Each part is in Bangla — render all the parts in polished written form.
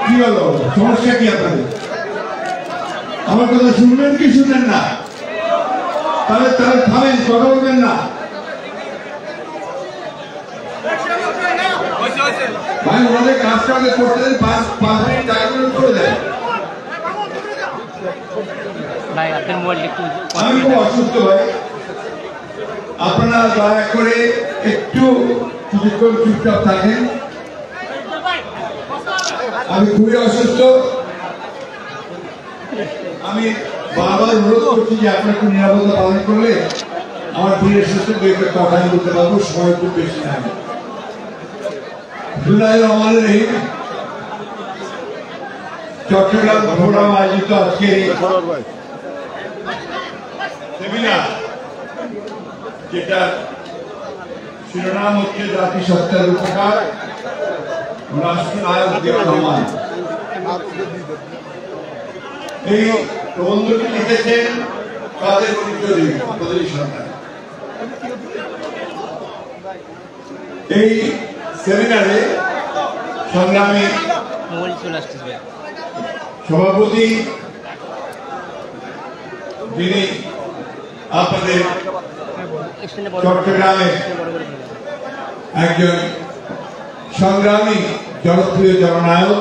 কি হলো সমস্যা কি আপনাদের? আমার কথা শুনবেন কি শুনবেন না? তাহলে থামেন, কথা বলবেন না। ভাই ওনাদের কাজটা আগে করতে দেন, 5 মিনিট করে দেন। আমি খুব অসুস্থ ভাই, আপনারা দয়া করে একটু কিছুক্ষণ চুপচাপ থাকেন। আমি খুবই অসুস্থ, আমি বারবার অনুরোধ করছি যে আপনার একটু নিরাপত্তা পালন করলে আমার ধীরে সুস্থ কথা বলতে পারবো, সময় খুব বেশি নাই। চট্টগ্রাম ফোরাম আয়োজিত আজকে সেমিনার, যেটা শিরোনাম হচ্ছে জাতিসত্তার উপকার, রাষ্ট্রনায়ক জিয়াউর রহমান। এই প্রবন্ধটি লিখেছেন কাদের সরকার। এই সেমিনারে সংগ্রামী সভাপতি, যিনি আপনাদের চট্টগ্রামের একজন সংগ্রামী জনপ্রিয় জননায়ক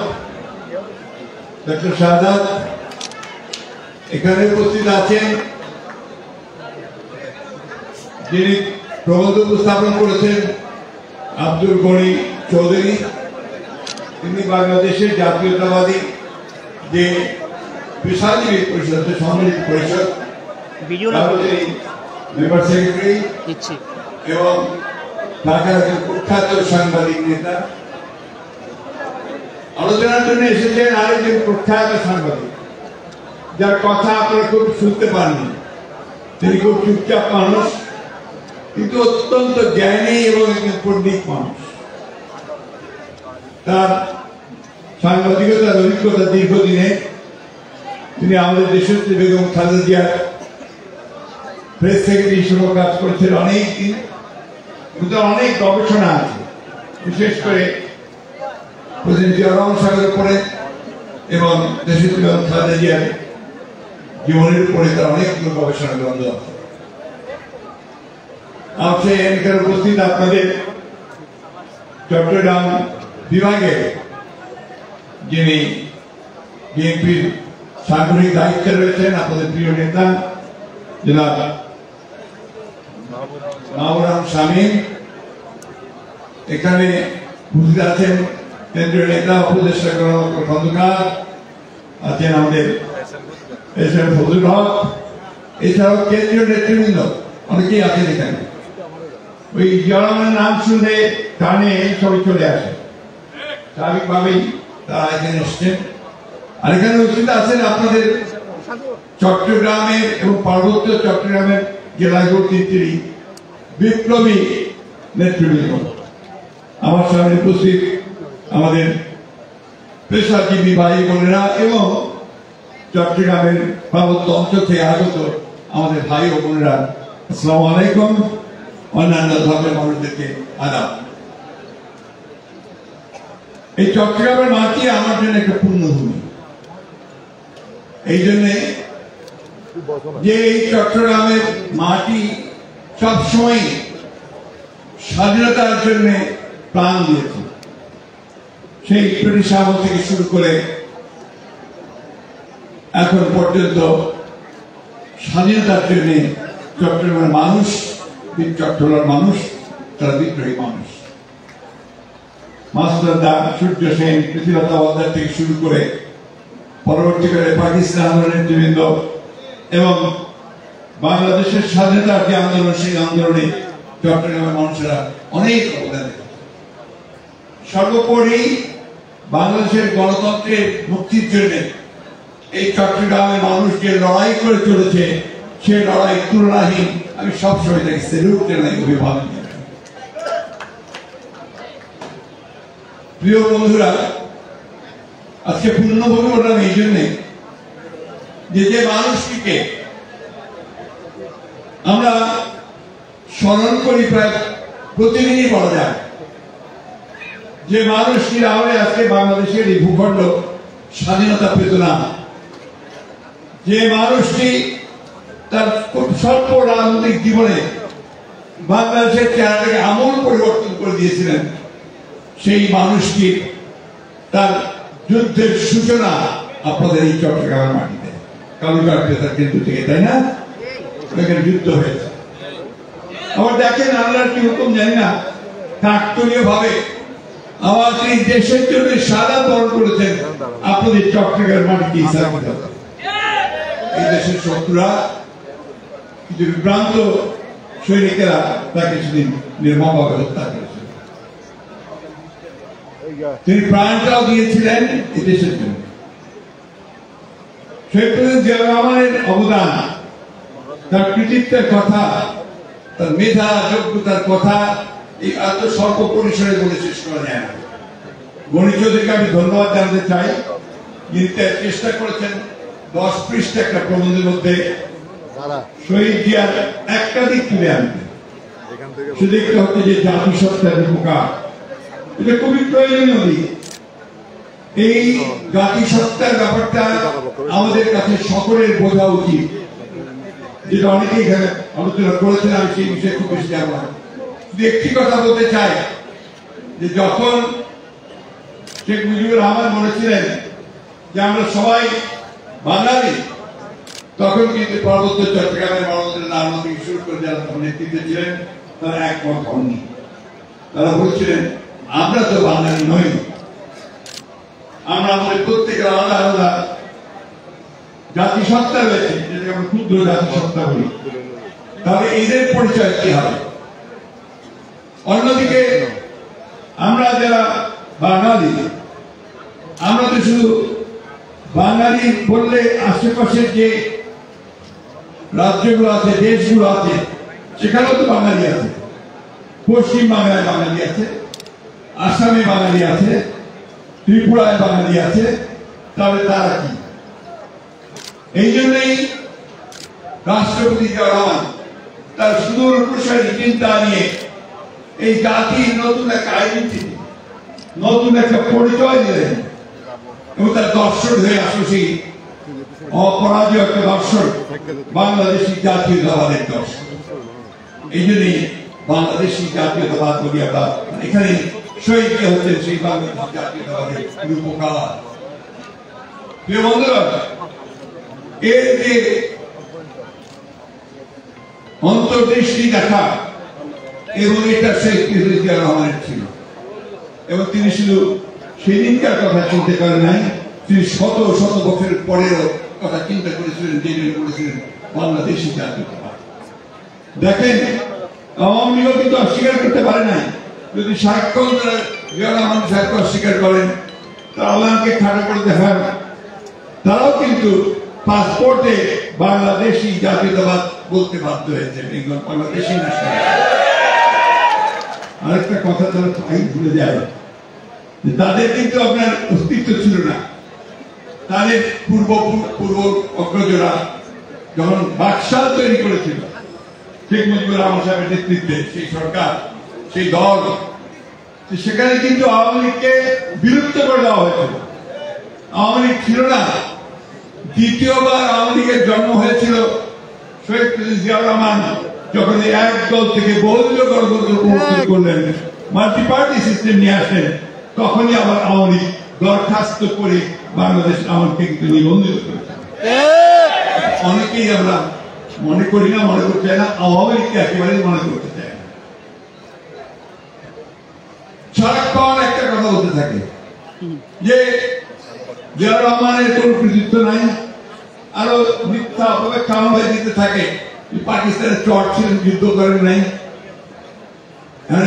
ডক্টর শাহাদাত, এখানে উপস্থিত আছেন। যিনি প্রবন্ধ উপস্থাপন করেছেন আব্দুল গনি চৌধুরী, তিনি বাংলাদেশের জাতীয়তাবাদী যে পেশাজীবী পরিষদ, সম্মিলিত পরিষদ, মেম্বার সেক্রেটারি এবং ঢাকার একজন প্রখ্যাত সাংবাদিক নেতা। আলোচনার জন্য এসেছেন আরেকজন প্রখ্যাত সাংবাদিক, যার কথা আপনারা খুব শুনতে পাননি। তিনি খুব চুপচাপ মানুষ, কিন্তু অত্যন্ত জ্ঞানী এবং একজন পণ্ডিত মানুষ। তার সাংবাদিকতার অভিজ্ঞতা দীর্ঘদিনে। তিনি আমাদের দেশনেত্রী বেগম খালেদা জিয়ার প্রেস সেক্রেটারি হিসেবে কাজ করেছেন অনেক দিন, কিন্তু অনেক গবেষণা আছে, বিশেষ করে প্রেসিডেন্ট জিয়াউর রহমান সাহেবের উপরে এবং দেশনেত্রী বেগম খালেদা জিয়ার জীবনের উপরে তার অনেকগুলো গবেষণা গ্রন্থ আছে। এখানে উপস্থিত আপনাদের চট্টগ্রাম বিভাগের যিনি বিএনপির সাংগঠনিক দায়িত্বে রয়েছেন, আপনাদের প্রিয় নেতা জনাব মাহবুব আলম শামীম, এখানে উপস্থিত আছেন কেন্দ্রীয় নেতা উপদেষ্টা খন্দকার, আছেন আমাদের এসএম ফজলুল হক, এছাড়াও কেন্দ্রীয় নেতৃবৃন্দ অনেকেই আছেন এখানে। ওই জনগণের নাম শুনে টানে সবাই চলে আসে, স্বাভাবিকভাবেই তারা এখানে এসছেন। আর এখানে উপস্থিত আছেন আপনাদের চট্টগ্রামের এবং পার্বত্য চট্টগ্রামের জেলাগুলোর তিনটি বিপ্লবী নেতৃবৃন্দ। আমার সামনে উপস্থিত আমাদের পেশাজীবী ভাই বোনেরা এবং চট্টগ্রামের পার্বত্য অঞ্চল থেকে আগত আমাদের ভাই ও বোনেরা, আসসালামু আলাইকুম। অন্যান্য ধর্মের মানুষদেরকে আদাব। এই চট্টগ্রামের মাটি আমার জন্য একটা পূর্ণভূমি। এই জন্যে যে এই চট্টগ্রামের মাটি সবসময় স্বাধীনতার জন্য প্রাণ দিয়েছে। সেই ব্রিটিশ আমল থেকে শুরু করে এখন পর্যন্ত স্বাধীনতার জন্য চট্টগ্রামের মানুষ, চট্টগ্রামের মানুষ তারা বিদ্রোহী মানুষ। মাস্টারদা, সূর্য সেন, পৃথ্বীলতা ওয়াদ্দেদার থেকে শুরু করে পরবর্তীকালে পাকিস্তান আন্দোলনের নেতৃবৃন্দ এবং বাংলাদেশের স্বাধীনতার যে আন্দোলন, সেই আন্দোলনে চট্টগ্রামের মানুষেরা অনেক অবদান রেখেছে। সর্বোপরি বাংলাদেশের গণতন্ত্রের মুক্তির জন্য এই চট্টগ্রামের মানুষ যে লড়াই করে চলেছে, সে লড়াই তুলনাহীন। আমি সবসময় তাকে স্যালুট জানাই, অভিবাদন জানাই। প্রিয় বন্ধুরা, আজকে পূর্ণভূমি বললাম এই জন্যে যে মানুষটিকে আমরা স্মরণ করি প্রায় প্রতিদিনই বলা যায় যে মানুষটি নাহলে আজকে বাংলাদেশের এই ভূখণ্ড স্বাধীনতা পেত না। যে মানুষটি তার খুব স্বল্প রাজনৈতিক জীবনে বাংলাদেশের চেহারাটাকে আমূল পরিবর্তন করে দিয়েছিলেন, সেই মানুষটি তার যুদ্ধের সূচনা আপনাদের এই চট্টগ্রামের মাটিতে কালুঘাট বেতার কেন্দ্র থেকে, তাই না? এখানে যুদ্ধ হয়েছে। আবার দেখেন, আমরা কি হুকুম জানি না, কাকতালীয় ভাবে আমাদের এই দেশের জন্য সাদা বরণ করেছেন আপনাদের চট্টগ্রামের মাটিতে। এই দেশের শত্রুরা, কিছু বিভ্রান্ত সৈনিকেরা তাকে সেদিন নির্মমভাবে হত্যা করেছেন। তিনি প্রাণটাও দিয়েছিলেন এই দেশের জন্য। শহীদ প্রেসিডেন্ট জিয়া রহমানের অবদান, তার কৃতিত্বের কথা, তার মেধা যোগ্যতার কথা এই এত স্বল্প পরিসরে বলে শেষ করা যায় না। গণি চৌধুরীকে আমি ধন্যবাদ জানাতে চাই, যিনি চেষ্টা করেছেন 10 পৃষ্ঠা একটা প্রবন্ধের মধ্যে শহীদ জিয়ার একটা দিক তুলে আনতে। সেদিকটা হচ্ছে যে জাতিসত্তার উপকার, এটা খুবই প্রয়োজনীয় দিক। এই জাতিসত্তার ব্যাপারটা আমাদের কাছে সকলের বোঝা উচিত, যেটা অনেকেই এখানে আলোচনা করেছেন, আমি সেই বিষয়ে খুব বেশি যাব না। শুধু একটি কথা বলতে চাই যে যখন শেখ মুজিবুর রহমান বলেছিলেন যে আমরা সবাই বাঙালি, তখন কিন্তু পার্বত্য চট্টগ্রামের মানুষদের নাম থেকে শুরু করে যারা তখন নেতৃত্বে ছিলেন তারা একমত হননি। তারা বলছিলেন আমরা তো বাঙালি নই, আমরা আমাদের প্রত্যেকের আলাদা আলাদা জাতিসত্তা রয়েছে, যেটাকে আমরা ক্ষুদ্র জাতিসত্তা বলি, তাহলে এদের পরিচয় কি হবে? অন্যদিকে আমরা যারা বাঙালি, আমরা তো শুধু বাঙালি বললে আশেপাশের যে রাজ্যগুলো আছে, দেশগুলো আছে, সেখানেও তো বাঙালি আছে। পশ্চিম বাংলায় বাঙালি আছে, আসামে বাঙালি আছে, ত্রিপুরায় বাঙালি আছে, তাহলে তারা কি? এই জন্যই রাষ্ট্রপতি জিয়া রহমান তার সুদূর প্রসারী চিন্তা নিয়ে এই জাতির নতুন একটা আইডেন্টিটি, নতুন একটা পরিচয় দিলেন এবং তার দর্শন হয়ে আসো সেই অপরাজয় একটা দর্শন, বাংলাদেশি জাতীয়তাবাদের দর্শন। এই জন্যই বাংলাদেশি জাতীয়তাবাদ বলি আমরা, এখানে শহীদ হচ্ছেন সেই বাংলাদেশি জাতীয়তাবাদের রূপকার। প্রিয় বন্ধুরা, এর যে অন্তর্দৃষ্টি দেখা এবং এটা শেখ জিয়া রহমানের ছিল, এবং তিনি শুধু সেদিনকার কথা চিন্তা করেন নাই, তিনি শত শত বছর পরেরও কথা চিন্তা করেছিলেন, জেনে করেছিলেন বাংলাদেশি জাতীয়তাবাদ। দেখেন, আওয়ামী লীগও কিন্তু অস্বীকার করতে পারে নাই। যদি সাক্ষ্য জিয়া রহমান সাক্ষ্য অস্বীকার করেন, তারা আল্লাহকে খাড়া করে দেখান, তারাও কিন্তু পাসপোর্টে বাংলাদেশি জাতীয়তাবাদ বলতে বাধ্য হয়েছে, বাংলাদেশি ন্যাশনাল। আরেকটা কথা তারা তাই ভুলে যায়, তাদের কিন্তু আপনার অস্তিত্ব ছিল না। তাদের পূর্ব অগ্রজরা যখন বাকশাল তৈরি করেছিল শেখ মুজিবুর রহমান সাহেবের নেতৃত্বে সেই সরকার, সেই দল, সেখানে কিন্তু আওয়ামী লীগকে বিলুপ্ত করে দেওয়া হয়েছিল। আওয়ামী লীগ ছিল না। দ্বিতীয়বার আওয়ামী লীগের জন্ম হয়েছিল শহীদ প্রেসিডেন্ট জিয়া রহমান যখন এক দল থেকে বহুদলীয় গণতন্ত্র প্রবর্তন করলেন, মাল্টি পার্টি সিস্টেম নিয়ে আসলেন, তখনই আবার আওয়ামী লীগ দরখাস্ত করে বাংলাদেশ আওয়ামীকে কিন্তু নিবন্ধিত করেছে। অনেকেই আমরা মনে করি না, মনে করতে চাই না, আওয়ামী লীগকে একেবারে মনে করতে চাই না। সারাক্ষণ একটা কথা বলতে থাকে যে জিয়া রহমানের কোন কৃতিত্ব নাই, আরো মিথ্যা অপেক্ষা আমাদের দিতে থাকে, পাকিস্তানের চট ছিলেন, যুদ্ধ করেন নাই।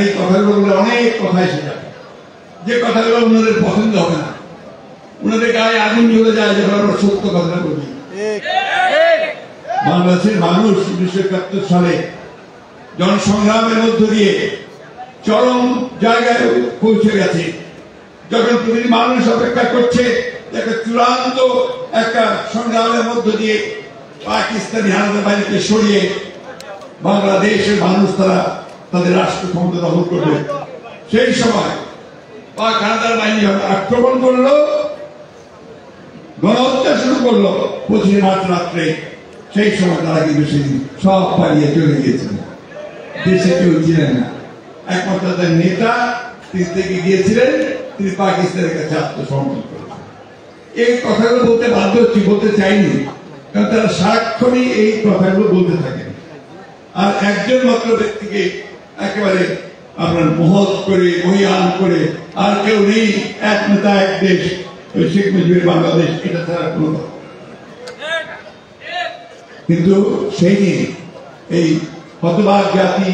এই কথাগুলো অনেক কথা এসে যাবে, যে কথাগুলো ওনাদের পছন্দ হবে না, ওনাদের গায়ে আগুন জ্বলে যায় যখন আমরা সত্য কথা বলি। বাংলাদেশের মানুষ 1971 সালে জনসংগ্রামের মধ্য দিয়ে চরম জায়গায় পৌঁছে গেছে, যখন প্রতিটি মানুষ অপেক্ষা করছে একটা চূড়ান্ত একটা সংগ্রামের মধ্য দিয়ে পাকিস্তানি হানাদার বাহিনীকে সরিয়ে বাংলাদেশের মানুষ তারা তাদের রাষ্ট্র ক্ষমতা দখল করবে। সেই সময় পাক হানাদার বাহিনী যখন আক্রমণ করলো, গণহত্যা শুরু করলো 25 মার্চ রাত্রে, সেই সময় তারা কিন্তু সেদিন সব পালিয়ে চলে গিয়েছিলেন, দেশে কেউ ছিলেন না। একমাত্র তাদের নেতা তিনি থেকে গিয়েছিলেন, তিনি পাকিস্তানের কাছে আত্মসমর্পণ করেছেন। এই কথাগুলো বলতে বাধ্য হচ্ছি, বলতে চাইনি, কারণ তারা সারাক্ষণই এই কথাগুলো বলতে থাকেন। আর একজন মাত্র ব্যক্তিকে একেবারে আপনার মহৎ করে মহিয়ান করে আর কেউ নেই, এক নেতা এক দেশ, ওই শেখ মুজিবের বাংলাদেশ, এটা ছাড়া কোনো। কিন্তু সেই দিন এই হতবাক জাতি,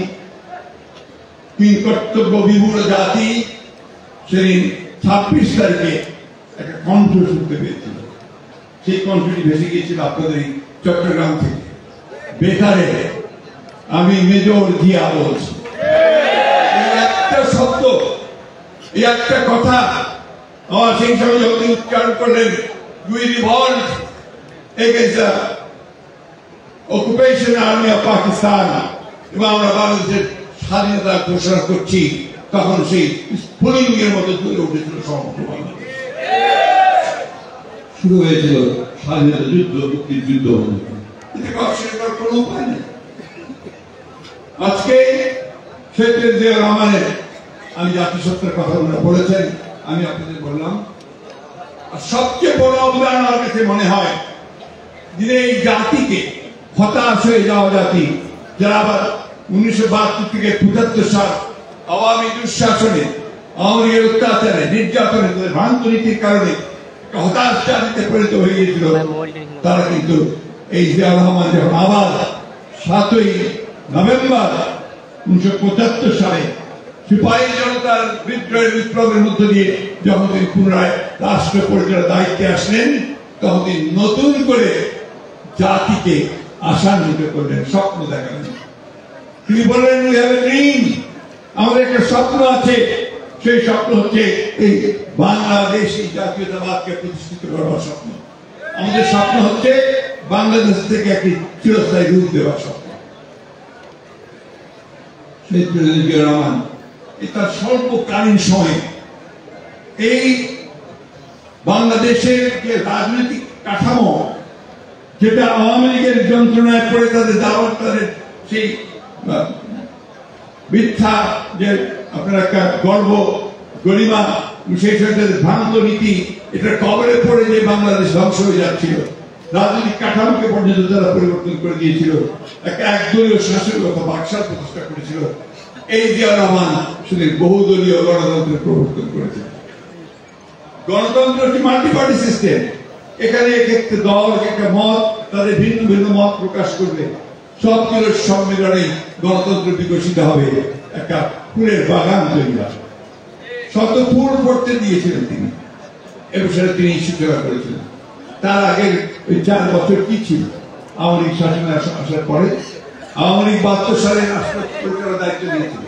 কিংকর্তব্য বিমূঢ় জাতি সেদিন 26 তারিখে একটা কণ্ঠ শুনতে পেয়েছিল। সেই কণ্ঠটি ভেসে গিয়েছিল আপনাদের চট্টগ্রাম থেকে। বেকারে আমি মেজর জিয়া বলছি, এই একটা শব্দ, এই একটা কথা আমার সেই সময় যখন উচ্চারণ করলেন, we revolt against the occupation army of Pakistan, এবং আমরা বাংলাদেশের স্বাধীনতা ঘোষণা করছি, তখন সেই স্ফুলিঙ্গের মতো তুলে উঠেছিল সমগ্র বাংলাদেশ। শুরু হয়েছিল স্বাধীনতা যুদ্ধ, মুক্তির যুদ্ধ। কোনো উপায় নেই। আজকে শেখ জিয়াউর রহমানের, আমি জাতিসত্তার কথা বলেছেন, আমি আপনাদের বললাম, আর সবচেয়ে বড় অবদান আমার কাছে মনে হয় যে এই জাতিকে, হতাশ হয়ে যাওয়া জাতি, যারা আবার 1972 থেকে 75 সাল আওয়ামী দুঃশাসনে, আওয়ামী লীগের অত্যাচারে, নির্যাতনে, তাদের ভ্রান্ত নীতির কারণে হতাশ জাতিতে পরিণত হয়ে গিয়েছিল, তারা কিন্তু এই জিয়াউর রহমান যখন আবার 7ই নভেম্বর 1975 সালে সিপাহী জনতার বিপ্লবের মধ্য দিয়ে যখন তিনি পুনরায় রাষ্ট্র পরিচালনার দায়িত্বে আসলেন, তখন তিনি নতুন করে জাতিকে আশান্বিত করলেন, স্বপ্ন দেখালেন। তিনি বললেন, উই হ্যাভ এ ড্রিম, আমাদের একটা স্বপ্ন আছে, সেই স্বপ্ন হচ্ছে এই বাংলাদেশী জাতীয়তাবাদকে প্রতিষ্ঠিত করার স্বপ্ন। আমাদের স্বপ্ন হচ্ছে বাংলাদেশ থেকে একটি চিরস্থায়ী রূপ দেওয়ার স্বপ্ন। শহীদ প্রেসিডেন্ট জিয়াউর রহমান তার স্বল্পকালীন সময়ে এই বাংলাদেশের যে রাজনৈতিক কাঠামো, যেটা আওয়ামী লীগের যন্ত্রণায় পড়ে তাদের দাওয়াত, তাদের সেই মিথ্যা যে আপনার একটা গর্ব গরিমা, সেই সাথে ভ্রান্ত নীতি, এটা কবরে পড়ে যে বাংলাদেশ ধ্বংস হয়ে যাচ্ছিল, রাজনৈতিক কাঠামোকে পর্যন্ত তারা পরিবর্তন করে দিয়েছিল, একটা একদলীয় শাসনের কথা বাকশাল প্রতিষ্ঠা করেছিল। এই জিয়াউর রহমান শুধু বহুদলীয় গণতন্ত্রের প্রবর্তন করেছেন। গণতন্ত্র একটি মাল্টি পার্টি সিস্টেম, এখানে এক একটা দল, এক একটা মত, তাদের ভিন্ন ভিন্ন মত প্রকাশ করবে, সবগুলোর সম্মেলনে গণতন্ত্র বিকশিত হবে, একটা ফুলের বাগান তৈরি হবে। শত ফুল পড়তে দিয়েছিলেন তিনি, এবং সেটা তিনি সূচনা করেছিলেন। তার আগে ওই 4 বছর কি ছিল আওয়ামী লীগ শাসনে আসার পরে? আওয়ামী লীগ 72 সালে রাষ্ট্র পরিচালনার দায়িত্ব নিয়েছিল।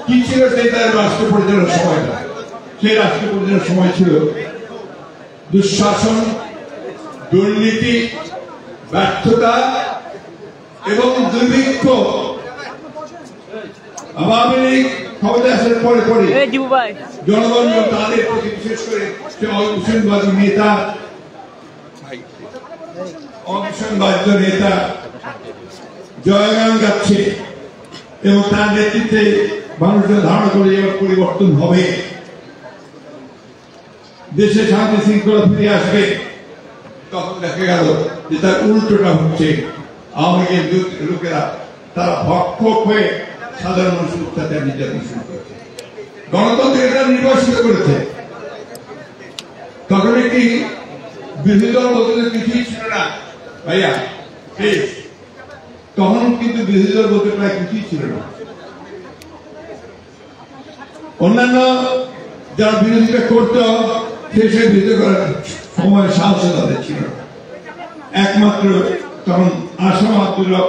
কি ছিল সেই তার রাষ্ট্র পরিচালনার সময়টা? সেই রাষ্ট্র পরিচালনার সময় ছিল দুঃশাসন, দুর্নীতি, ব্যর্থতা এবং দুর্ভিক্ষ। আওয়ামী লীগ ক্ষমতা আসার পরে পরে জনগণ তাদের প্রতি, বিশেষ করে অবিসংবাদী নেতা, অবিসংবাদ্য নেতা জয়গান গাচ্ছে, এবং তার নেতৃত্বে মানুষের ধারণা করে এবার পরিবর্তন হবে, দেশে শান্তি শৃঙ্খলা ফিরে আসবে। তখন দেখা গেল যে তার উল্টোটা হচ্ছে। আওয়ামী লীগের লোকেরা তারা ভক্ষক হয়ে সাধারণ মানুষের অত্যাচার নির্যাতন শুরু করেছে, গণতন্ত্র এটা নির্বাসিত করেছে। তখন একটি বিরোধী দল বলতে কিছুই ছিল না ভাইয়া, তখন কিন্তু বিরোধী দল বলতে প্রায় কিছুই ছিল না। অন্যান্য যারা বিরোধিতা করত সে বিরোধিতা করার সময় সাহস তাদের ছিল না। একমাত্র তখন আসাম আব্দুল্লাহ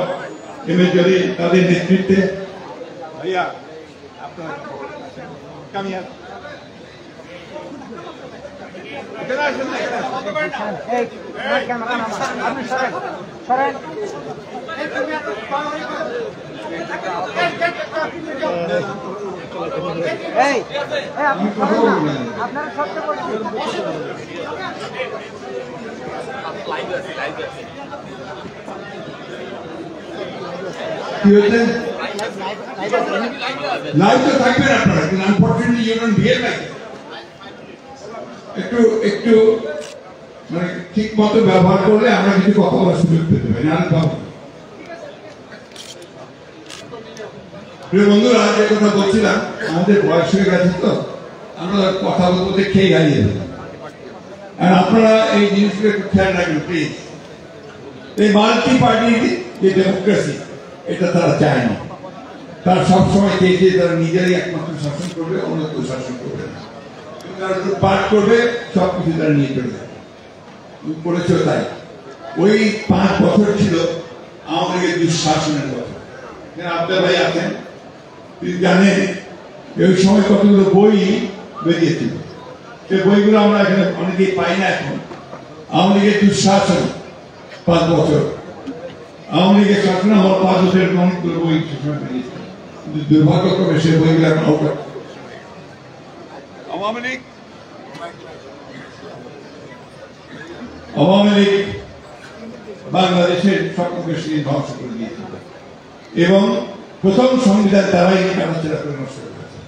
এমএজরি তাদের নেতৃত্বে, ভাইয়া আপনার কামিয়া আপনি কি হয়েছে? লাইভ তো থাকবেন আপনারা, কিন্তু unfortunately you don't behave like একটু মানে ঠিক মতো ব্যবহার করলে আমরা কিছু কথা বলার সুযোগ পেতে পারি। আর প্রিয় বন্ধুরা, যে কথা বলছিলাম, আমাদের বয়স হয়ে গেছে তো আমরা কথা বলতে খেয়ে গাইয়ে দেব। আর আপনারা এই জিনিসগুলো একটু খেয়াল রাখবেন প্লিজ। এই মাল্টি পার্টি যে ডেমোক্রেসি, এটা তারা চায় না। তারা সবসময় চেয়েছে তারা নিজেরাই একমাত্র শাসন করবে, অন্য কেউ শাসন করবে না। তারা পাঠ করবে, সবকিছু তারা নিয়ে চলে যাবে। করেছে তাই। ওই 5 বছর ছিল আমাদের দুঃশাসনের বছর। আপনার ভাই আছেন, তিনি জানেন ওই সময় কতগুলো বই বেরিয়েছিল। সেই বইগুলো আমরা এখানে অনেকেই পাই না এখন। আওয়ামী লীগের দুঃশাসন 5 বছর, আওয়ামী লীগের শাসন আমার 5 বছরের অনেকগুলো বই বেরিয়েছে, কিন্তু দুর্ভাগ্যক্রমে সেই বইগুলো এখন আউট। আওয়ামী লীগ বাংলাদেশের সকলকে ধ্বংস করে দিয়েছিল এবং প্রথম সংবিধান তারাই কাটাছেড়া করে নষ্ট করেছে।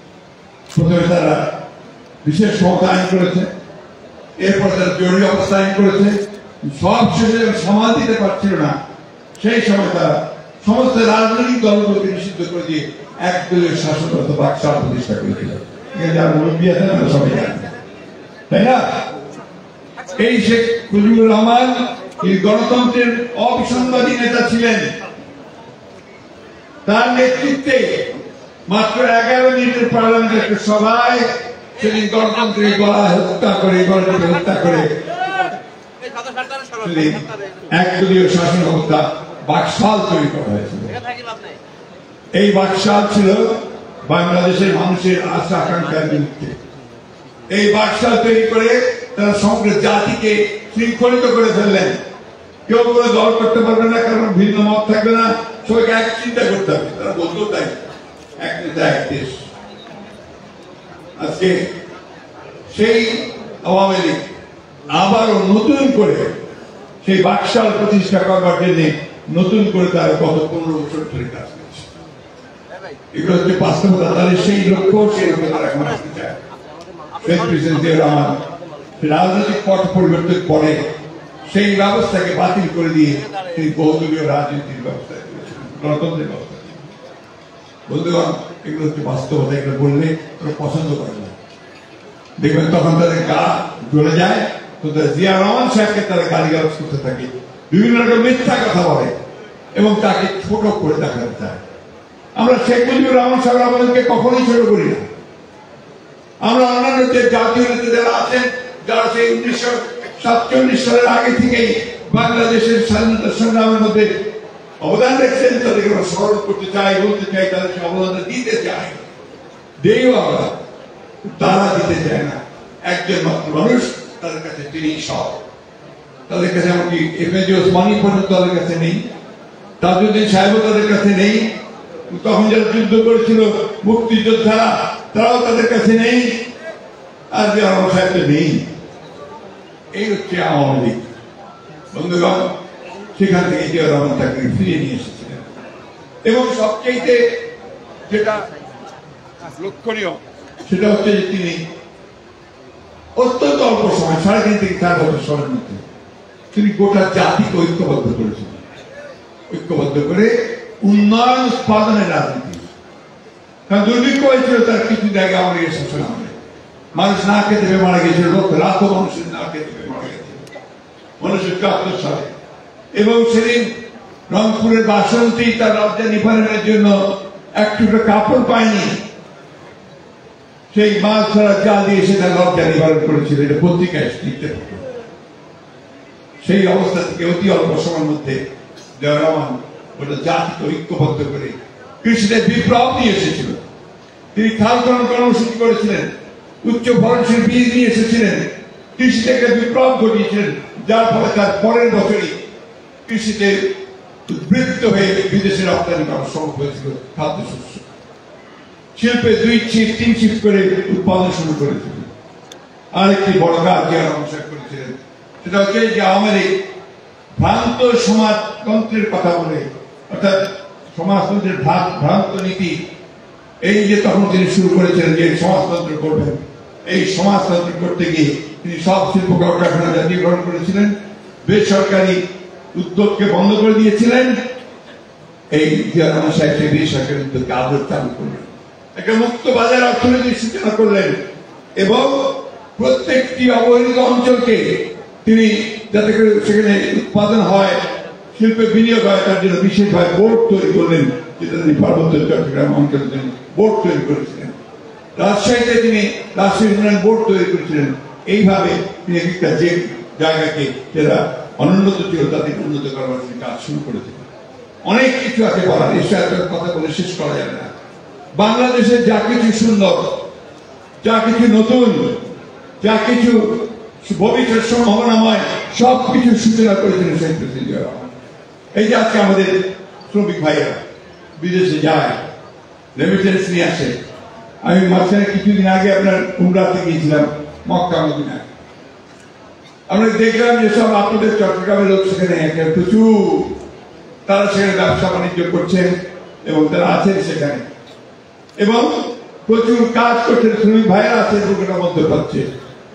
প্রথমে তারা বিশেষ ক্ষমতা আইন করেছে, এরপর তারা জরুরি অবস্থা আইন করেছে। সব শেষে সামাল দিতে পারছিল না, সেই সময় তারা সমস্ত রাজনৈতিক দলগুলোকে নিষিদ্ধ করে দিয়ে একদলীয় শাসন অথবা বাকশাল প্রতিষ্ঠা করেছিল। যারা মুরব্বী আছেন আমরা সবাই জানি, তাই না? এই শেখ মুজিবুর রহমান গণতন্ত্রের অবিসংবাদী নেতা ছিলেন। তার নেতৃত্বে মাত্র 11 মিনিটের পার্লামেন্টের একটা সভায় সেদিন গণতন্ত্রের গলা হত্যা করে, গণতন্ত্র হত্যা করে একদলীয় শাসন ব্যবস্থা বাকশাল তৈরি করা হয়েছিল। এই বাকশাল ছিল বাংলাদেশের মানুষের আশা আকাঙ্ক্ষার বিরুদ্ধে। এই বাকশাল তৈরি করে তারা সমগ্র জাতিকে শৃঙ্খলিত করে ফেললেন। কেউ কোনো দল করতে পারবে না, কারণ ভিন্ন মত থাকবে না, সবাইকে এক চিন্তা করতে হবে। তারা বলতো তাই, এক নেতা এক দেশ। আজকে সেই আওয়ামী লীগ আবারও নতুন করে সেই বাকশাল প্রতিষ্ঠা করবার জন্য নতুন করে তারা গত 15 বছর ধরে কাজ করছে। এগুলো হচ্ছে বাস্তবতা। তাদের সেই লক্ষ্য, সেই লক্ষ্যে তারা এখন আসতে চায়। রাজনৈতিক পট পরিবর্তন করে সেই ব্যবস্থাকে বাতিল করে দিয়ে তিনি বহুদলীয় রাজনীতির ব্যবস্থা করেছিলেন, গণতন্ত্রের ব্যবস্থা। বন্ধুগণ, এগুলো হচ্ছে বাস্তবতা। এগুলো বললে ওরা পছন্দ করে না, দেখবেন তখন তাদের গা জ্বলে যায়। তো জিয়া রহমান সাহেবকে তারা গালিগালাজ করতে থাকে, বিভিন্ন রকম মিথ্যা কথা বলে এবং তাকে ছোট করে দেখাতে চায়। আমরা শেখ মুজিবুর রহমান সাহেব আমাদেরকে কখনোই ছোট করি না। আমরা অন্যান্য যে জাতীয় নেতা যারা আছেন, যারা সেই 1947 সালের আগে থেকেই বাংলাদেশের স্বাধীনতা সংগ্রামের মধ্যে অবদান রেখেছেন, তাদেরকে আমরা স্মরণ করতে চাই, বলতে চাই, তাদের অবদানটা দিতে চাই। দেইও আমরা, তারা দিতে চায় না। একজন মাত্র মানুষ, তাদের কাছে তিনি সব। তাদের কাছে এমনকি এমএজি ওসমানী পর্যন্ত তাদের কাছে নেই, তাজউদ্দিন সাহেবও তাদের কাছে নেই। তখন যারা যুদ্ধ করেছিল মুক্তিযোদ্ধারা, তারাও তাদের কাছে নেই। আর যে আমার সাহেব নেই। এই হচ্ছে আওয়ামী লীগ। বন্ধুগণ, সেখান থেকে জিয়া রহমান তাকে ফিরিয়ে নিয়ে এসেছিলেন এবং সবচেয়ে যেটা লক্ষণীয় সেটা হচ্ছে যে তিনি অত্যন্ত অল্প সময়, 3.5 থেকে 4 বছর সময়ের মধ্যে তিনি গোটা জাতিকে ঐক্যবদ্ধ করেছিলেন। ঐক্যবদ্ধ করে উন্নয়ন উৎপাদনের রাজনীতি। কারণ দুর্ভিক্ষ হয়েছিল তার কিছু জায়গায় আমাদের শাসন আমলে, মানুষ না খেতে পেয়ে মারা গেছিল, লাখো মানুষের না খেতে পেয়ে মারা গেছিল 1974 সালে। এবং সেদিন রংপুরের বাসন্তী তার লজ্জা নিবারণের জন্য এক টুকরো কাপড় পায়নি, সেই মাছ ধরা জাল দিয়ে সে তার লজ্জা নিবারণ করেছিল। এটা পত্রিকায় লিখতে থাকতো। সেই অবস্থা থেকে অতি অল্প সময়ের মধ্যে জিয়া রহমান ওটা জাতিকে ঐক্যবদ্ধ করে কৃষিতে বিপ্লব নিয়ে এসেছিল। তিনি খাল খনন কর্মসূচি করেছিলেন, উচ্চ ফলনশীল বীজ নিয়ে এসেছিলেন, কৃষিতে একটা বিপ্লব ঘটিয়েছিলেন, যার ফলে তার পরের বছরই কৃষিতে উদ্বৃত্ত হয়ে বিদেশে রপ্তানি করা সম্ভব হয়েছিল খাদ্যশস্য। শিল্পে 2 শিফট 3 শিফট করে উৎপাদন শুরু করেছিল। আরেকটি বড় কাজ জিয়া রহমান সাহেব করেছিলেন, সেটা হচ্ছে যে আওয়ামী লীগ ভ্রান্ত সমাজতন্ত্রের কথা বলে, অর্থাৎ সমাজতন্ত্রের ভ্রান্ত নীতি, এই যে তখন তিনি শুরু করেছিলেন যে সমাজতন্ত্র করবেন, এই সমাজতন্ত্র করতে গিয়ে তিনি সব শিল্প কলকারখানা জাতীয়করণ করেছিলেন, বেসরকারি উদ্যোগকে বন্ধ করে দিয়েছিলেন। এই জিয়া রহমান সাহেব সেই বেসরকারি উদ্যোগকে আদর চালু করলেন, একটা মুক্ত বাজার অর্থনীতির সূচনা করলেন এবং প্রত্যেকটি অবহেলিত অঞ্চলকে তিনি যাতে করে সেখানে উৎপাদন হয়, শিল্পে বিনিয়োগ হয়, তার জন্য বিশেষভাবে বোর্ড তৈরি করলেন, যেটা তিনি পার্বত্য চট্টগ্রাম অঞ্চলের জন্য বোর্ড তৈরি করেছিলেন। রাজশাহীতে তিনি রাজশাহী উন্নয়ন বোর্ড তৈরি করেছিলেন। এইভাবে তিনি একটা যে জায়গাকে যারা অনুন্নত ছিল তাদেরকে উন্নত করবার কাজ শুরু করেছিলেন। অনেক কিছু আছে বলার, এসব কথা বলে শেষ করা যাবে না। বাংলাদেশে যা কিছু সুন্দর, যা কিছু নতুন, যা কিছু ভবিষ্যৎ সম্ভাবনাময়, সব কিছু সূচনা করেছিলেন সেই প্রেসিডেন্ট জিয়া রহমান। এই যে আজকে আমাদের শ্রমিক ভাইয়েরা বিদেশে যায়, রেমিটেন্স নিয়ে আসে। আমি মাঝখানে কিছুদিন আগে আপনার উমরাতে গিয়েছিলাম, মক্কা মদিনায়। আমরা দেখলাম যে সব আপনাদের চট্টগ্রামের লোক সেখানে প্রচুর, তারা সেখানে ব্যবসা বাণিজ্য করছেন এবং তারা আছেন সেখানে এবং প্রচুর কাজ করছেন। শ্রমিক ভাইয়েরা আছে দুর্ঘটনার মধ্যে পাচ্ছে।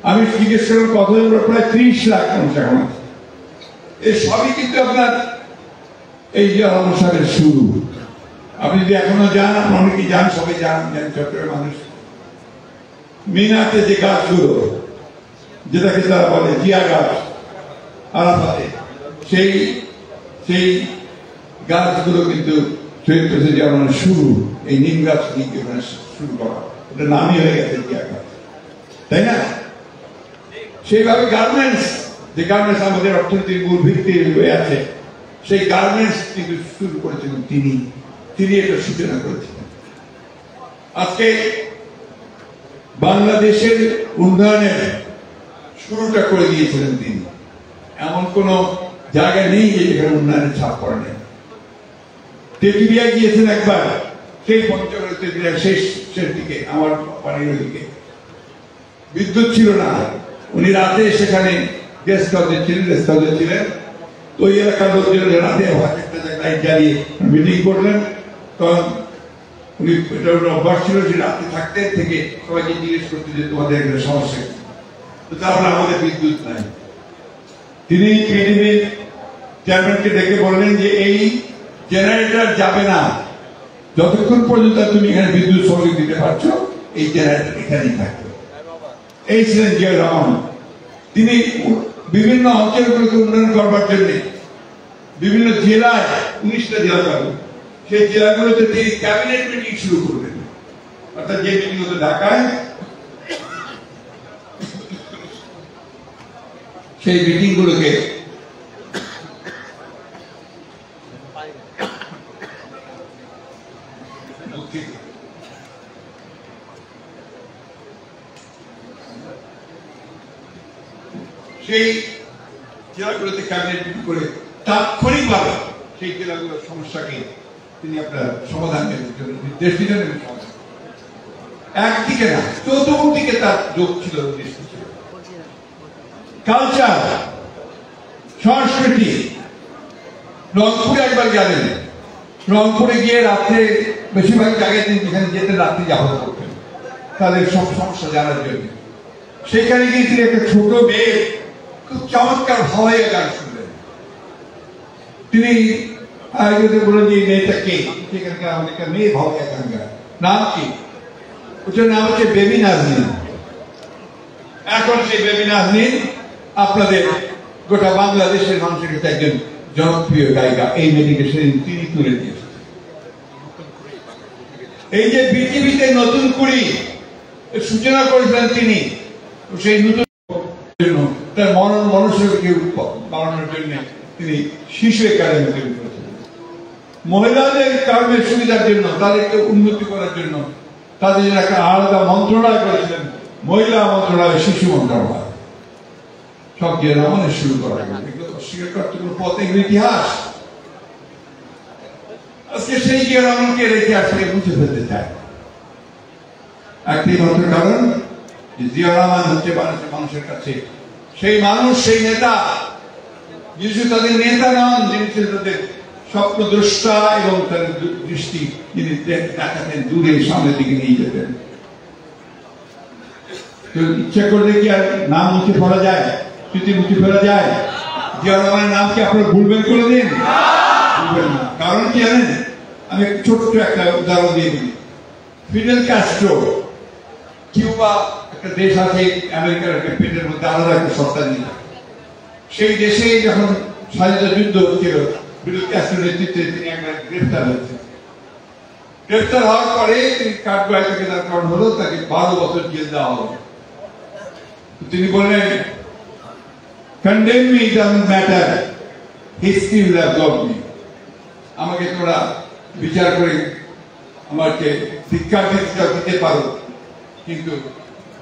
আমি জিজ্ঞেস করলাম কত প্রায় 30 লাখ মানুষ এখন আছে। এই সবই কিন্তু আপনার এই যে অনুষ্ঠানের শুরু। আপনি যদি এখনো যান, অনেকেই যান, সবাই যান চট্টগ্রামের মানুষ, মিনাতে যে গাছগুলো, যেটাকে তারা বলে জিয়া গাছ, আরাফাতে, সেই গাছগুলো কিন্তু শহীদ প্রেসিডেন্ট জিয়া রহমানের শুরু। এই নিম গাছ শুরু করা, এটা নামই হয়ে গেছে জিয়া গাছ, তাই না? সেইভাবে গার্মেন্টস, যে গার্মেন্টস আমাদের অর্থনীতির মূল ভিত্তি হয়ে আছে, সেই গার্মেন্টস কিন্তু শুরু করেছিলেন তিনি এটা সূচনা করেছিলেন। আজকে বাংলাদেশের উন্নয়নের শুরুটা করে দিয়েছিলেন তিনি। এমন কোন জায়গা নেই যেখানে উন্নয়নের ছাপ পড়ে নেই। তেঁতুলিয়া গিয়েছেন একবার, সেই পঞ্চগড়ের তেঁতুলিয়া শেষ দিকে, আমার বাড়ির দিকে বিদ্যুৎ ছিল না। উনি রাতে সেখানে গেস্ট হাউসে ছিলেন। তো ওই এলাকার লোকজন রাতে একটা লাইট জ্বালিয়ে মিটিং করলেন। তখন উনি অভ্যাস ছিল যে রাতে থাকতে থেকে সবাইকে জিজ্ঞেস করতে যে তোমাদের একটা সমস্যা, তো তারপরে আমাদের বিদ্যুৎ নাই। তিনি পিডিবির চেয়ারম্যানকে ডেকে বললেন যে এই জেনারেটর যাবে না যতক্ষণ পর্যন্ত তুমি এখানে বিদ্যুৎ সংযোগ দিতে পারছো, এই জেনারেটর এখানেই থাকবে। এই ছিলেন জিয়া রহমান। তিনি বিভিন্ন অঞ্চলগুলোকে উন্নয়ন করবার জন্য বিভিন্ন জেলায়, 19টা জেলা পাবেন, সেই জেলাগুলোতে তিনি ক্যাবিনেট মিটিং শুরু করবেন। অর্থাৎ যে মিটিং হতো ঢাকায়, সেই মিটিং গুলোকে সেই জেলাগুলোতে ক্যাবিনেট মিটিং করে তাৎক্ষণিকভাবে সেই জেলাগুলোর সমস্যাকে তিনি আপনার সমাধানের জন্য নির্দেশ দিলেন। একদিকে না, চতুর্দিকে তার যোগ ছিল, কালচার, সংস্কৃতি। রংপুরে একবার গেলেন, রংপুরে গিয়ে রাত্রে বেশিরভাগ জায়গায় তিনি যেখানে যেতেন রাত্রি যাপন করতেন তাদের সব সমস্যা জানার জন্য। সেখানে গিয়ে তিনি একটা ছোট মেয়ে খুব চমৎকার ভাবে গান শুনলেন। তিনি বললেন যে মেয়েটা কে, সেখানকার আমাদের একটা মেয়ে ভাবে গান গায়, নাম কি? ওটার নাম হচ্ছে বেবি নাজনীন। এখন সেই বেবি নাজনীন আপনাদের গোটা বাংলাদেশের মানুষের কাছে একজন জনপ্রিয় গায়িকা। এই মেয়েটিকে সেদিন তিনি তুলে দিয়েছেন। এই যে পৃথিবীতে নতুন কুড়ি সূচনা করেছিলেন তিনি, সেই নতুন জন্য তার মনুষ্যকে বাড়ানোর জন্য তিনি শিশু একাডেমি তৈরি করেছিলেন। মহিলাদের কর্মের সুবিধার জন্য, তাদেরকে উন্নতি করার জন্য তাদের জন্য একটা আলাদা মন্ত্রণালয় করেছিলেন, মহিলা মন্ত্রণালয়, শিশু মন্ত্রণালয়। সব জিয়া রহমানের শুরু করা, এগুলো অস্বীকার করতে কোনো পথ, এগুলো ইতিহাস। আজকে সেই জিয়া রহমানকে রেখে আসলে মুছে ফেলতে চায়। একটি মাত্র কারণ, জিয়া রহমান হচ্ছে মানুষের কাছে সেই মানুষ, সেই নেতা যিনি তাদের নেতা নন, যিনি তাদের স্বপ্নদ্রষ্টা এবং তাদের দৃষ্টি যিনি দেখাতেন দূরে, সামনের দিকে নিয়ে যেতেন। ইচ্ছা করলে কি আর নাম মুছে ফেলা যায়, স্মৃতি মুছে ফেলা যায়? জিয়া রহমানের নাম কি আপনারা ভুলবেন কোনোদিন? ভুলবেন না। কারণ কি জানেন? আমি ছোট্ট একটা উদাহরণ দিয়ে দিই। ফিডেল ক্যাস্ট্রো, কিউবা একটা দেশ আছে আমেরিকার পেটের মধ্যে, আলাদা একটা সত্তা নিয়ে, সেই দেশে যখন স্বাধীনতা যুদ্ধ হচ্ছিল, ফিডেল ক্যাস্ট্রোর নেতৃত্বে তিনি একবার গ্রেফতার হয়েছেন। গ্রেফতার হওয়ার পরে তিনি কাঠগড়ায় থেকে তার কারণ হলো তাকে 12 বছর জেল দেওয়া হলো। তিনি বললেন, condemn me, it doesn't matter, he still loved me. আমাকে তোরা বিচার করে আমাকে শিক্ষা দিতে পারো, কিন্তু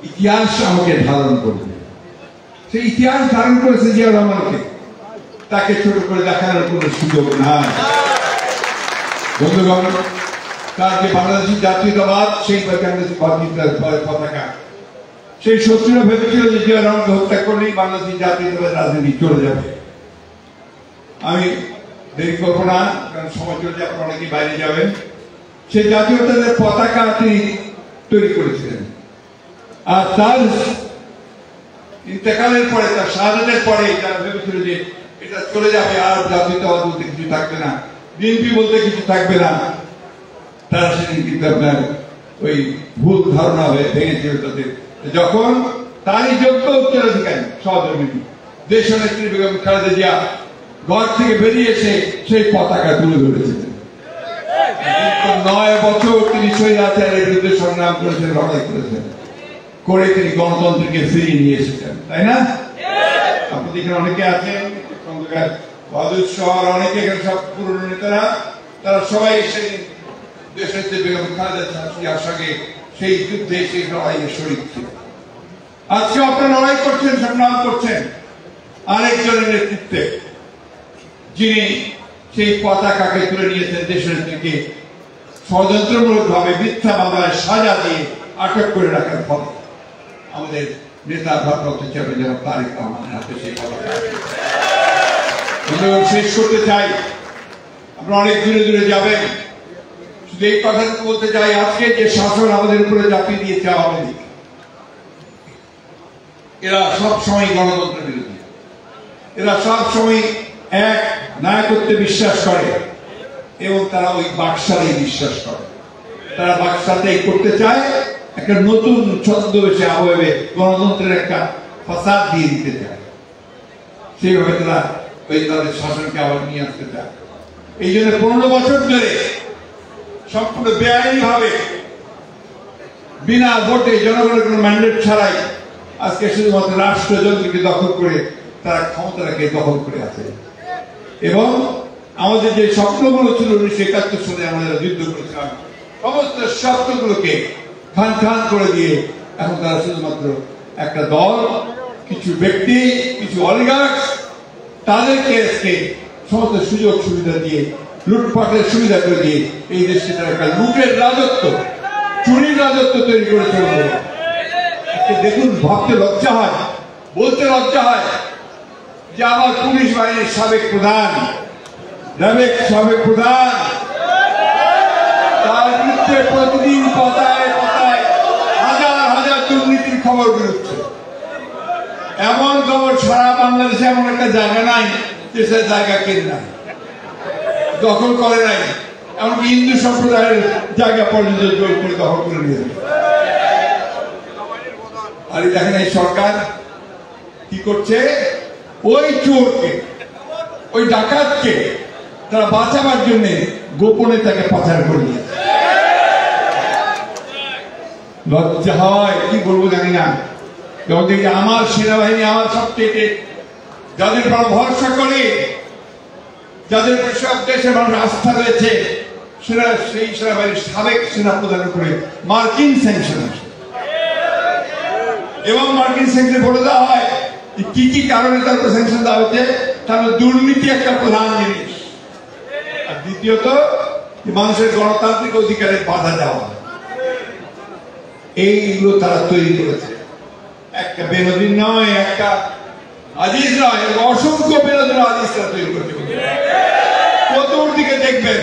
ইতিহাস আমাকে ধারণ করবে। সেই ইতিহাস ধারণ করেছে জিয়া রহমানকে, তাকে ছোট করে দেখানোর কোন সুযোগ নাই। বন্ধুগণ, তার যে বাংলাদেশী জাতীয়তাবাদ, সেই বাংলাদেশী পতাকা, সেই শত্রুরা ভেবেছিল যে জিয়া রহমানকে হত্যা করলেই বাংলাদেশী জাতীয়তাবাদ রাজনীতি চলে যাবে। আমি দেরি করব না, কারণ সময় চলে যাবে, অনেকেই বাইরে যাবেন। সেই জাতীয়তাবাদের পতাকা তিনি তৈরি করেছিলেন, আর তার ইন্তেকালের পরে, তার শাহাদাতের পরে তারা ভেবেছিল যে এটা চলে যাবে, আর জাতীয়তাবাদ বলতে কিছু থাকবে না, বিএনপি বলতে কিছু থাকবে না। তারা সেদিন কিন্তু আপনার ওই ভুল ধারণা হয়ে ভেঙেছিল তাদের। যখন তারই যোগ্য উত্তরাধিকারী সহধর্মিনী দেশনেত্রী বেগম খালেদা জিয়া ঘর থেকে বেরিয়ে এসে সেই পতাকা তুলে ধরেছিলেন। 9 বছর তিনি স্বৈরাচারের বিরুদ্ধে সংগ্রাম করেছেন, লড়াই করেছেন, করে তিনি গণতন্ত্রকে ফিরিয়ে নিয়ে এসেছেন, তাই না? আপনাদের এখানে অনেকে আছেন, বাদুর শহর, অনেকে এখানে সব পুরনো নেতারা, তারা সবাই সেই দেশের বেগম খালেদা জিয়ার সঙ্গে সেই যুদ্ধে, সেই লড়াইয়ে শরীক ছিল। আজকে আপনারা লড়াই করছেন, সংগ্রাম করছেন আরেকজনের নেতৃত্বে, যিনি সেই পতাকাকে তুলে নিয়েছেন দেশের থেকে ষড়যন্ত্রমূলক ভাবে মিথ্যা মামলায় সাজা দিয়ে আটক করে রাখার ফলে আমাদের নেতা ভারপ্রাপ্ত চেয়ারম্যান জনাব তারেক রহমানের হাতে সেই পতাকা। শেষ করতে চাই, আপনারা অনেক দূরে দূরে যাবেন, শুধু এই কথা বলতে চাই, আজকে যে শাসন আমাদের উপরে চাপিয়ে দিয়েছে আওয়ামী লীগ, এরা সবসময় গণতন্ত্রের বিরোধী, এরা সবসময় এক নায়কত্বে বিশ্বাস করে এবং তারা ওই বাকশালে বিশ্বাস করে। তারা বাকশালটাই করতে চায়, একটা নতুন ছদ্মবেশে আবহে গণতন্ত্রের একটা ফাসাদ দিয়ে দিতে চায়, সেইভাবে তারা ওই তাদের শাসনকে আবার নিয়ে আসতে চায়। এই জন্য 15 বছর ধরে সম্পূর্ণ বেআইনি ভাবে, বিনা ভোটে, জনগণের কোন ম্যান্ডেট ছাড়াই আজকে শুধুমাত্র রাষ্ট্রযন্ত্রকে দখল করে তারা ক্ষমতাকে দখল করে আছে। এবং আমাদের যে স্বপ্নগুলো ছিল 1971 সালে আমরা যুদ্ধ করেছিলাম, সমস্ত স্বপ্নগুলোকে খান খান করে দিয়ে এখন তারা শুধুমাত্র একটা দল, কিছু ব্যক্তি, কিছু অলিগার্ক, তাদেরকে আজকে সমস্ত সুযোগ সুবিধা দিয়ে, লুটপাটের সুবিধা করে দিয়ে এই দেশে তারা একটা লুটের রাজত্ব, চুরির রাজত্ব তৈরি করে চলবে। দেখুন, ভাবতে লজ্জা হয়, বলতে লজ্জা হয় যে আমার পুলিশ বাহিনীর সাবেক প্রধান তার বিরুদ্ধে প্রতিদিন পাতায় পাতায় হাজার হাজার দুর্নীতির খবর বেরোচ্ছে। এমন খবর সারা বাংলাদেশে এমন একটা জায়গা নাই যে সে জায়গা কেন নাই, দখল করে নাই, এমনকি হিন্দু সম্প্রদায়ের জায়গা পর্যন্ত জোর করে দখল করে নিয়েছে। আর দেখেন এই সরকার কি করছে, ওই চোরকে, ওই ডাকাতকে তারা বাঁচাবার জন্য গোপনে তাকে পাচার করে নিয়েছে। লজ্জা হয়, কি বলবো জানি না। আমার সেনাবাহিনী, আমার সবচেয়ে যাদের উপর ভরসা করে, যাদের উপর সব দেশের মানুষ আস্থা রয়েছে, সেই সেনাবাহিনীর সাবেক সেনাপ্রধানের উপরে মার্কিন স্যাংশন আছে এবং মার্কিন স্যাংশন বলে দেওয়া হয় কি কি কারণে তার উপর স্যাংশন দেওয়া হচ্ছে। তার দুর্নীতি একটা প্রধান জিনিস, আর দ্বিতীয়ত মানুষের গণতান্ত্রিক অধিকারে বাধা দেওয়া, এইগুলো তারা তৈরি করেছে। একটা বেনজির নয়, একটা আজিজ নয়, অসংখ্য বেনজির আজিজরা তৈরি করেছে। চতুর্দিকে দেখবেন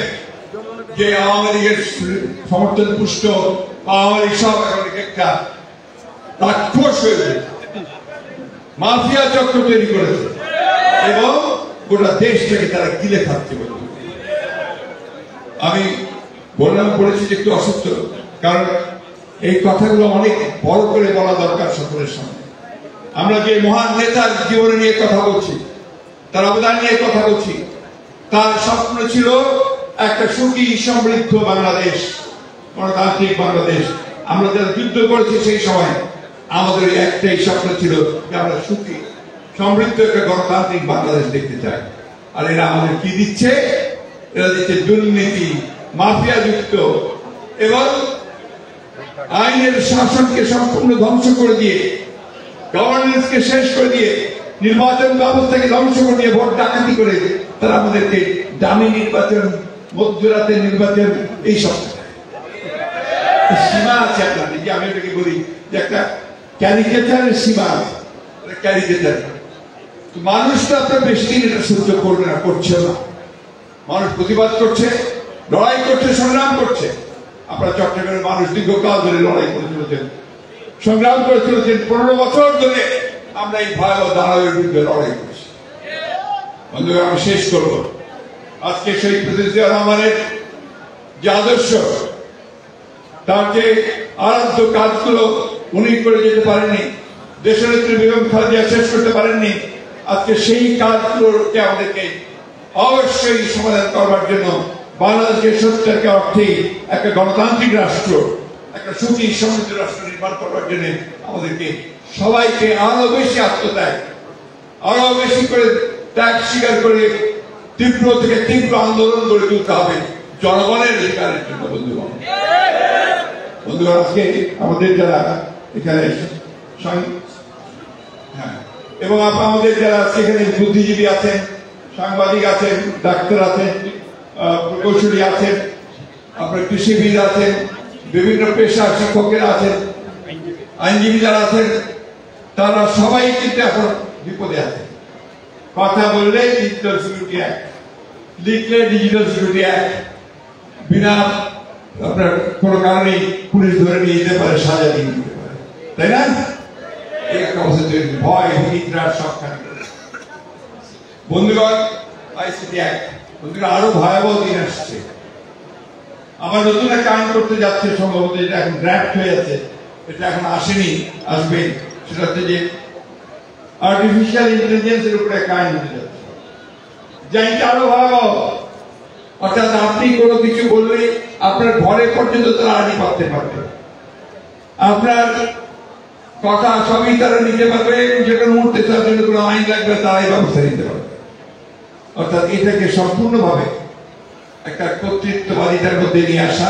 যে আওয়ামী লীগের সমর্থন পুষ্ট আওয়ামী লীগ সব একটা রাক্ষস হয়েছে, মাফিয়া চক্র তৈরি করেছে এবং গোটা দেশটাকে তারা গিলে খাচ্ছে। আমি বলেছি যে একটু অসুস্থ, কারণ এই কথাগুলো অনেক বড় করে বলা দরকার সকলের সামনে। আমরা যে মহান নেতার জীবনে নিয়ে কথা বলছি, তার অবদান নিয়ে কথা বলছি, তার স্বপ্ন ছিল একটা সুখী সমৃদ্ধ বাংলাদেশ, গণতান্ত্রিক বাংলাদেশ। আমরা যারা যুদ্ধ করেছি সেই সময় আমাদের একটাই স্বপ্ন ছিল যে আমরা সুখী সমৃদ্ধ একটা গণতান্ত্রিক বাংলাদেশ দেখতে চাই। আর এরা আমাদের কি দিচ্ছে? এরা দিচ্ছে দুর্নীতি, মাফিয়া যুক্ত এবং আইনের শাসনকে সম্পূর্ণ ধ্বংস করে দিয়ে, গভর্নেন্সকে শেষ করে দিয়ে, নির্বাচন ব্যবস্থাকে ধ্বংস করে দিয়ে, ভোট ডাকাতি করে তারা আমাদেরকে দামি নির্বাচন, মধ্যরাতের নির্বাচন, এই সব সীমা আছে আপনাদের। যে আমি এটাকে বলি যে একটা ক্যারিকেচারের সীমা আছে, ক্যারিকেচার। মানুষ তো আপনার বেশি দিন এটা সহ্য করবে না, করছে না। মানুষ প্রতিবাদ করছে, লড়াই করছে, সংগ্রাম করছে। আপনারা চট্টগ্রামের মানুষ দীর্ঘকাল ধরে লড়াই করে চলেছেন, সংগ্রাম করে চলেছেন। 15 বছর ধরে আমরা এই ভয়াবহ দানবের বিরুদ্ধে লড়াই করছি। বন্ধুরা, আমি শেষ করব। আজকে শহীদ প্রেসিডেন্ট জিয়া রহমানের যে আদর্শ, তার যে আরাধ্য কাজগুলো উনি করে যেতে পারেননি, দেশনেত্রী বেগম খালেদা শেষ করতে পারেননি, আজকে সেই কাজগুলোকে আমাদেরকে অবশ্যই সমাধান করবার জন্য বাংলাদেশকে সত্যকে অর্থে একটা গণতান্ত্রিক রাষ্ট্র, একটা সুখী সমৃদ্ধ রাষ্ট্র নির্মাণ করবার জন্য আমাদেরকে সবাইকে আরো বেশি আত্মত্যাগ, আরো বেশি করে ত্যাগ স্বীকার করে তীব্র থেকে তীব্র আন্দোলন গড়ে তুলতে হবে জনগণের অধিকারের জন্য। বন্ধুগণ, আজকে আমাদের যারা এখানে এবং আমাদের যারা সেখানে বুদ্ধিজীবী আছেন, সাংবাদিক আছেন, ডাক্তার আছেন, প্রকৌশলী আছেন, আপনার কৃষিবিদ আছেন, বিভিন্ন পেশা শিক্ষকেরা আছেন, আইনজীবী যারা আছেন, তারা সবাই কিন্তু এখন বিপদে আছে। কথা বললে ডিজিটাল সিকিউরিটি অ্যাক্ট, লিখলে ডিজিটাল সিকিউরিটি অ্যাক্ট, বিনা আপনার কোনো কারণে পুলিশ ধরে নিয়ে যেতে পারে, সাজা দিয়ে দিতে পারে, তাই না? এই একটা অবস্থা তৈরি, ভয়, হিংসার সব থাকে। বন্ধুগণ, আইসিটি অ্যাক্ট, বন্ধুগণ, আরো ভয়াবহ দিন আসছে। আবার নতুন একটা আইন করতে যাচ্ছে, সম্ভবত এটা এখন ড্রাফট হয়ে যাচ্ছে, এটা এখন আসেনি, আসবে। সেটা হচ্ছে যে আর্টিফিশিয়াল ইন্টেলিজেন্সের উপরে একটা আইন হতে যাচ্ছে, যে আইনটা আরো ভয়াবহ। অর্থাৎ আপনি কোনো কিছু বললে আপনার ঘরে পর্যন্ত তারা আইনি করতে পারবে, আপনার কথা সবই তারা নিতে পারবে, যেখানে মুহূর্তে তার জন্য কোনো আইন লাগবে তারাই ব্যবস্থা নিতে পারবে। অর্থাৎ এটাকে সম্পূর্ণভাবে একটা কর্তৃত্ববাদিতার মধ্যে নিয়ে আসা,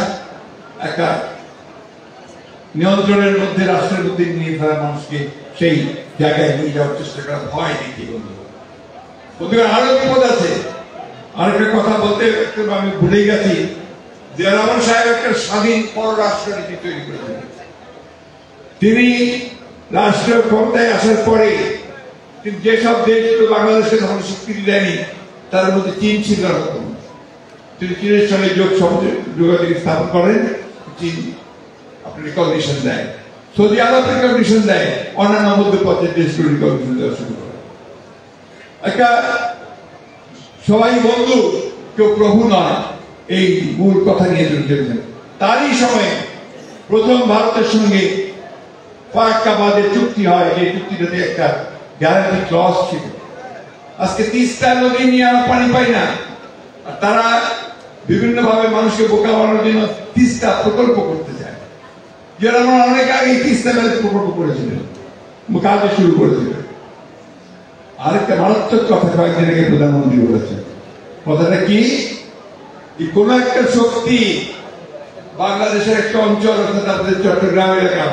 একটা নিয়ন্ত্রণের মধ্যে, রাষ্ট্রের মধ্যে নিয়ে ফেলা, মানুষকে সেই জায়গায় নিয়ে যাওয়ার চেষ্টা করা ভয় দেখি। বন্ধুরা, আরো বিপদ আছে। আরেকটা কথা বলতে আমি ভুলে গেছি, জিয়া রহমান সাহেব একটা স্বাধীন পররাষ্ট্রনীতি তৈরি করেছেন। তিনি রাষ্ট্র ক্ষমতায় আসার পরে যেসব দেশগুলো বাংলাদেশকে তখন স্বীকৃতি দেয়নি, তার মধ্যে চীন ছিল অন্যতম। তিনি চীনের সঙ্গে যোগাযোগ স্থাপন করেন, চীন আপনি রিকগনিশন দেয়, সৌদি আরব রিকগনিশন দেয়, অন্যান্য মধ্যপ্রাচ্যের দেশগুলো রিকগনিশন দেওয়া শুরু করে। একটা সবাই বন্ধু, কেউ প্রভু নয়, এই মূল কথা নিয়ে চলেছেন। তারই সময়ে প্রথম ভারতের সঙ্গে ফারাক্কাবাদের চুক্তি হয়, যে চুক্তিটাতে একটা গ্যারান্টি ক্লজ ছিল। আজকে 30টা নদী নিয়ে আর পানি পাই না, আর তারা বিভিন্ন ভাবে মানুষকে বোকা বানানোর জন্য 30টা প্রকল্প করতে চায়। যারা অনেক আগে 30টা প্রকল্প করেছিলেন, কাজে শুরু করেছিলেন। আরেকটা মারাত্মক কথা কয়েকদিন আগে প্রধানমন্ত্রী বলেছেন। কথাটা কি? কোন একটা শক্তি বাংলাদেশের একটা অঞ্চল, অর্থাৎ আমাদের চট্টগ্রাম এলাকা,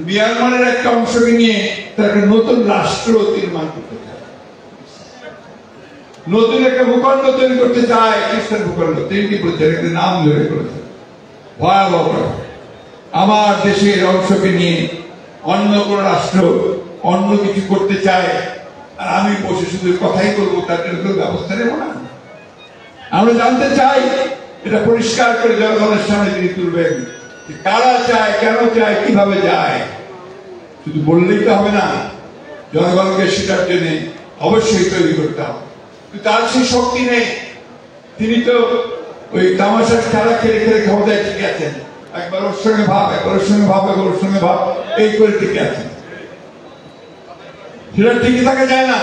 মিয়ানমারের একটা অংশকে নিয়ে তার একটা নতুন রাষ্ট্র নির্মাণ করতে চায়। নতুন একটা ভূখণ্ড তৈরি করতে চায়, খ্রিস্টান ভূখণ্ড। তিনটি বলছেন, একটা নাম ধরে করেছে ভয়াবহ। আমার দেশের অংশকে নিয়ে অন্য কোন রাষ্ট্র অন্য কিছু করতে চায়, আর আমি বসে শুধু কথাই করবো, তার জন্য কোনো ব্যবস্থা নেব না। আমরা জানতে চাই, এটা পরিষ্কার করে জনগণের সামনে তিনি তুলবেন, কারা চায়, কেন চায়, কিভাবে যায়। শুধু বললেই তো হবে না, জনগণকে সেটার জন্য অবশ্যই তৈরি করতে হবে। তার সেই শক্তি নেই। তিনি তো ওই তামাশার খেলা খেলে খেলে ক্ষমতায় টিকে আছেন। একবার ওর সঙ্গে ভাব, একবার ওর সঙ্গে ভাব, একবার ওর সঙ্গে ভাব, এই করে টিকে আছেন। সেটা টিকে থাকা যায় না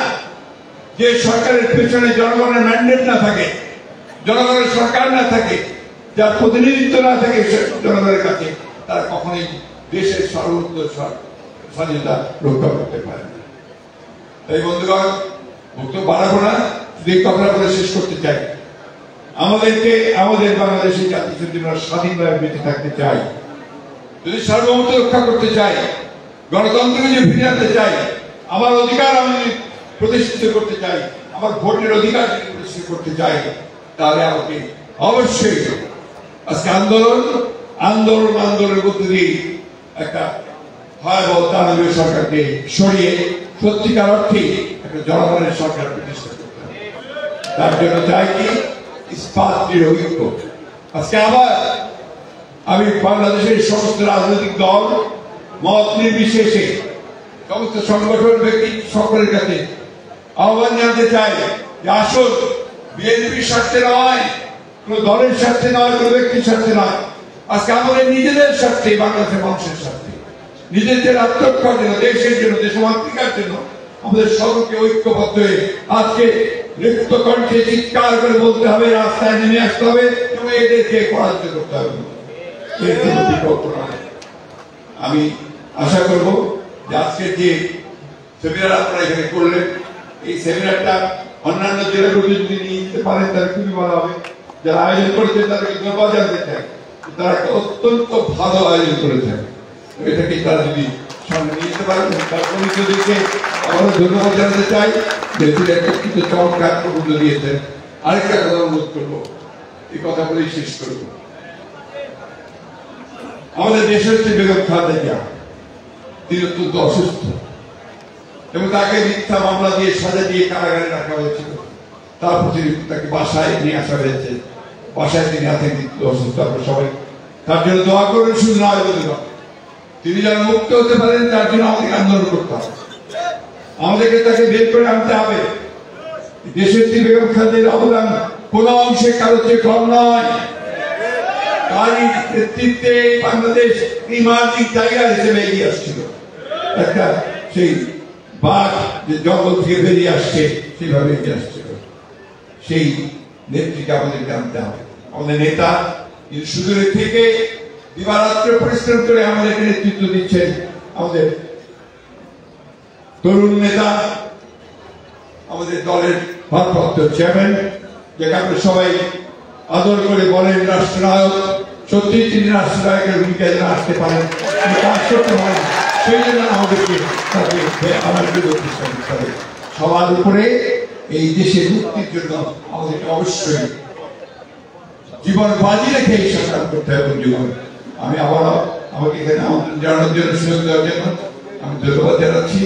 যে সরকারের পেছনে জনগণের ম্যান্ডেট না থাকে, জনগণের সরকার না থাকে, যার প্রতিনিধিত্ব না থাকে জনগণের কাছে, তারা কখনোই দেশের সর্বোচ্চ স্বাধীনতা রক্ষা করতে পারে না। তাই বন্ধুগণ, বক্তব্য বাড়াবো না, এই কথাটা বলে শেষ করতে চাই। আমাদেরকে আমাদের বাংলাদেশের জাতি যদি আমরা স্বাধীনভাবে বেঁচে থাকতে চাই, যদি সার্বভৌমত্ব রক্ষা করতে চাই, গণতন্ত্রকে যদি ফিরে আনতে চাই, আমার অধিকার আমি প্রতিষ্ঠিত করতে চাই, আমার ভোটের অধিকার যদি প্রতিষ্ঠিত করতে চাই, তাহলে আমাকে অবশ্যই আজকে আন্দোলনের মধ্যে দিয়ে একটা ভয়াবহ দানবীয় সরকারকে সরিয়ে সত্যিকার অর্থে একটা জনগণের সরকার প্রতিষ্ঠা করতে হবে। তার জন্য চাই কি ইস্পাত ঐক্য। আজকে আবার আমি বাংলাদেশের সমস্ত রাজনৈতিক দল মত নির্বিশেষে সমস্ত সংগঠন ব্যক্তি সকলের কাছে আহ্বান জানাতে চাই যে আসুন, বিএনপির স্বার্থে নয়, কোন দলের স্বার্থে নয়, কোন ব্যক্তির স্বার্থে নয়, আজকে আমাদের নিজেদের স্বার্থে, বাংলাদেশের মানুষের স্বার্থে, নিজেদের আত্মরক্ষার জন্য, দেশের জন্য, দেশমাতৃকার জন্য আমাদের সকলকে ঐক্যবদ্ধ হয়ে আজকে রিক্ত কণ্ঠে চিৎকার করে বলতে হবে, রাস্তায় নেমে আসতে হবে এবং এদেরকে পরাজিত করতে হবে। আমি আশা করব যে আজকের যে সেমিনার আপনারা এখানে করলেন, এই সেমিনারটা অন্যান্য জেলাগুলোতে যদি নিয়ে যেতে পারেন তাহলে খুবই ভালো হবে। যারা আয়োজন করেছে তাদেরকে ধন্যবাদ জানাতে চাই, তারা একটা অত্যন্ত ভালো আয়োজন করেছেন। এটাকে তারা যদি সামনে নিয়ে যেতে পারেন, তার কমিটিদেরকে আমরা ধন্যবাদ জানাতে চাই যে কিন্তু চমৎকার প্রবন্ধ দিয়েছেন। আরেকটা কথা অনুরোধ করবো, এই কথা বলেই শেষ করব। আমাদের দেশের হচ্ছে বেগম খালেদা জিয়া, তিনি অত্যন্ত অসুস্থ এবং তাকে মিথ্যা মামলা দিয়ে সাজা দিয়ে কারাগারে রাখা হয়েছিল। তারপর তাকে বাসায় নিয়ে আসা হয়েছে, বাসায় তিনি আছেন কিন্তু অসুস্থ। আপনারা সবাই তার জন্য দোয়া করবেন, শুধু নয় বন্ধুগণ, তিনি যেন মুক্ত হতে পারেন, তার জন্য আমাদেরকে আন্দোলন করতে হবে, আমাদেরকে তাকে বের করে আনতে হবে। দেশের যে বেগম খালেদা জিয়ার অবদান কোন অংশে কারো চেয়ে কম নয়। তারই নেতৃত্বে বাংলাদেশ ইমার্জিং টাইগার হিসেবে এগিয়ে আসছিল। একটা সেই বাঘ যে জঙ্গল থেকে বেরিয়ে আসছে, সেইভাবে এগিয়ে আসছিল। সেই নেত্রীকে আমাদেরকে আনতে হবে। আমাদের নেতা সুদূরে থেকে দিবারাত্র পরিশ্রম করে আমাদেরকে নেতৃত্ব দিচ্ছেন, আমাদের তরুণ নেতা, আমাদের দলের ভারপ্রাপ্ত চেয়ারম্যান, যাকে আমরা সবাই আদর করে বলেন রাষ্ট্রনায়ক। সত্যি তিনি রাষ্ট্রনায়কের ভূমিকা যেন আসতে পারেন, কাজ করতে পারেন, সেই জন্য আমাদেরকে তাকে আমার চেষ্টা করতে হবে। সবার উপরে এই দেশের মুক্তির জন্য আমাদেরকে অবশ্যই জীবন বাজি রেখে এই সংগ্রাম করতে হবে। জীবন আমি আবারও আমাকে এখানে আমন্ত্রণ জানানোর জন্য, সুযোগ দেওয়ার জন্য আমি ধন্যবাদ জানাচ্ছি।